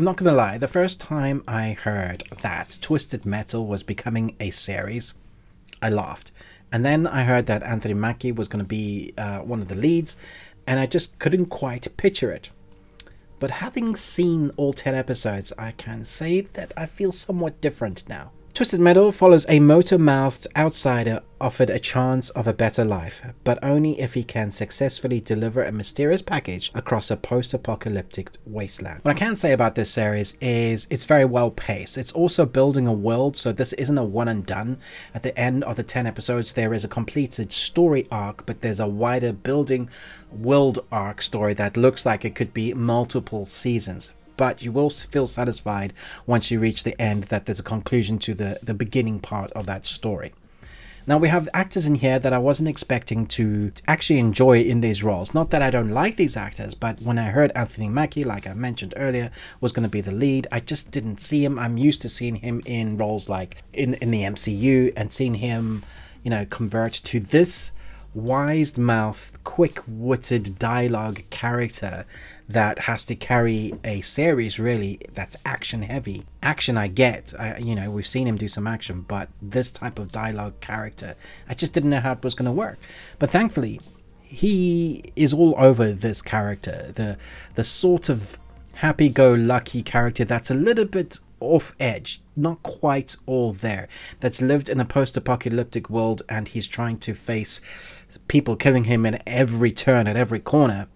I'm not gonna lie, the first time I heard that Twisted Metal was becoming a series, I laughed. And then I heard that Anthony Mackie was going to be one of the leads, and I just couldn't quite picture it. But having seen all 10 episodes, I can say that I feel somewhat different now. Twisted Metal follows a motor-mouthed outsider offered a chance of a better life, but only if he can successfully deliver a mysterious package across a post-apocalyptic wasteland. What I can say about this series is it's very well paced. It's also building a world, so this isn't a one and done. At the end of the 10 episodes, there is a completed story arc, but there's a wider building world arc story that looks like it could be multiple seasons. But you will feel satisfied once you reach the end that there's a conclusion to the beginning part of that story. Now we have actors in here that I wasn't expecting to actually enjoy in these roles. Not that I don't like these actors, but when I heard Anthony Mackie, like I mentioned earlier, was going to be the lead, I just didn't see him. I'm used to seeing him in roles like in the MCU and seeing him, convert to this wise-mouthed, quick-witted dialogue character that has to carry a series really that's action heavy. Action I get, we've seen him do some action, but this type of dialogue character, I just didn't know how it was going to work. But thankfully, he is all over this character, the sort of happy-go-lucky character that's a little bit off edge, not quite all there, that's lived in a post-apocalyptic world, and he's trying to face people killing him in every turn, at every corner.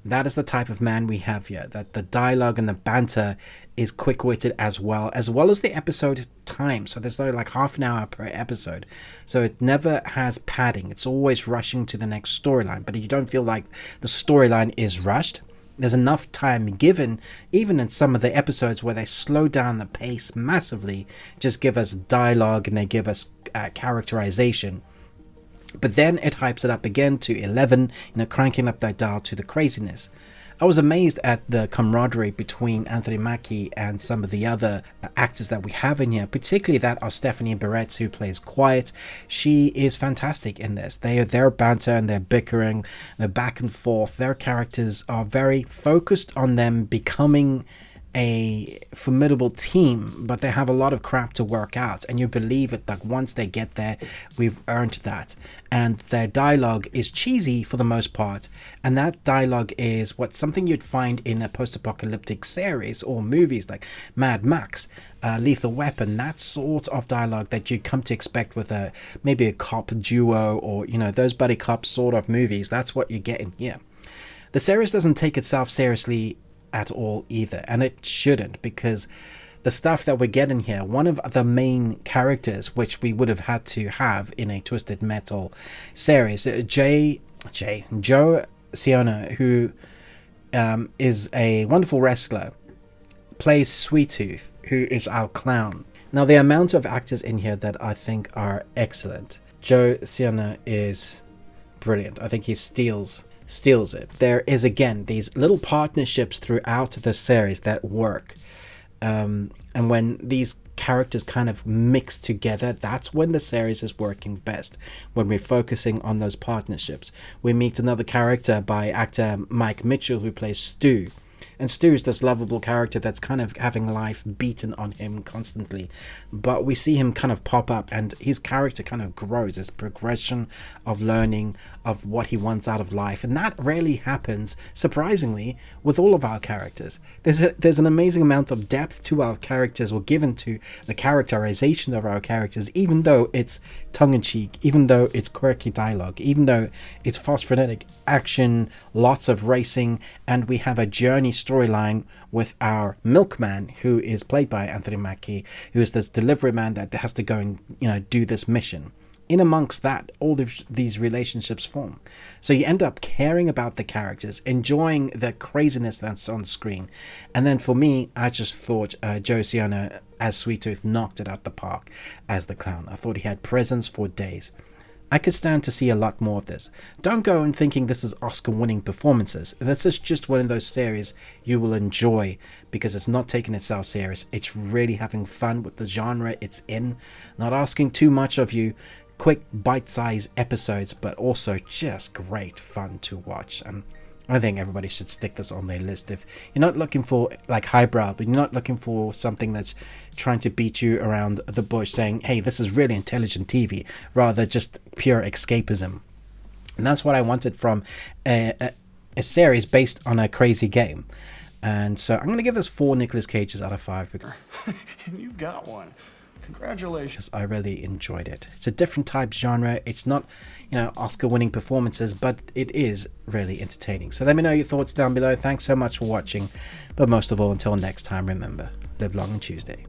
That is the type of man we have here, that the dialogue and the banter is quick-witted as well as the episode time. So there's only like half an hour per episode. So it never has padding. It's always rushing to the next storyline. But you don't feel like the storyline is rushed. There's enough time given, even in some of the episodes where they slow down the pace massively, just give us dialogue and they give us characterization. But then it hypes it up again to 11, cranking up that dial to the craziness. I was amazed at the camaraderie between Anthony Mackie and some of the other actors that we have in here, particularly that of Stephanie Barretts, who plays Quiet. She is fantastic in this. Their banter and their bickering, their back and forth, their characters are very focused on them becoming a formidable team, but they have a lot of crap to work out, and you believe it, like once they get there, we've earned that. And their dialogue is cheesy for the most part, and that dialogue is something you'd find in a post-apocalyptic series or movies like Mad Max, Lethal Weapon, that sort of dialogue that you'd come to expect with maybe a cop duo or those buddy cop sort of movies. That's what you get in here. The series doesn't take itself seriously at all either, and it shouldn't, because the stuff that we're getting here, one of the main characters which we would have had to have in a Twisted Metal series, Joe Siona, who is a wonderful wrestler, plays Sweet Tooth, who is our clown. Now the amount of actors in here that I think are excellent. Joe Siona is brilliant. I think he steals it. There is again these little partnerships throughout the series that work, and when these characters kind of mix together, that's when the series is working best, when we're focusing on those partnerships. We meet another character by actor Mike Mitchell, who plays Stu. And Stu is this lovable character that's kind of having life beaten on him constantly. But we see him kind of pop up, and his character kind of grows. This progression of learning of what he wants out of life. And that rarely happens, surprisingly, with all of our characters. There's an amazing amount of depth to our characters, or given to the characterization of our characters, even though it's tongue-in-cheek, even though it's quirky dialogue, even though it's fast frenetic action, lots of racing, and we have a journey storyline with our milkman, who is played by Anthony Mackie, who is this delivery man that has to go and do this mission. In amongst that, all these relationships form. So you end up caring about the characters, enjoying the craziness that's on screen. And then for me, I just thought Joe Siona as Sweet Tooth knocked it out the park as the clown. I thought he had presence for days. I could stand to see a lot more of this. Don't go in thinking this is Oscar-winning performances. This is just one of those series you will enjoy because it's not taking itself serious. It's really having fun with the genre it's in, not asking too much of you. Quick bite-sized episodes, but also just great fun to watch. I think everybody should stick this on their list. If you're not looking for like highbrow, but you're not looking for something that's trying to beat you around the bush, saying, hey, this is really intelligent TV, rather just pure escapism. And that's what I wanted from a series based on a crazy game. And so I'm going to give this 4 Nicolas Cages out of 5 because You got one. Congratulations. I really enjoyed it. It's a different type genre. It's not, Oscar-winning performances, but it is really entertaining. So let me know your thoughts down below. Thanks so much for watching. But most of all, until next time, remember, live long on Tuesday.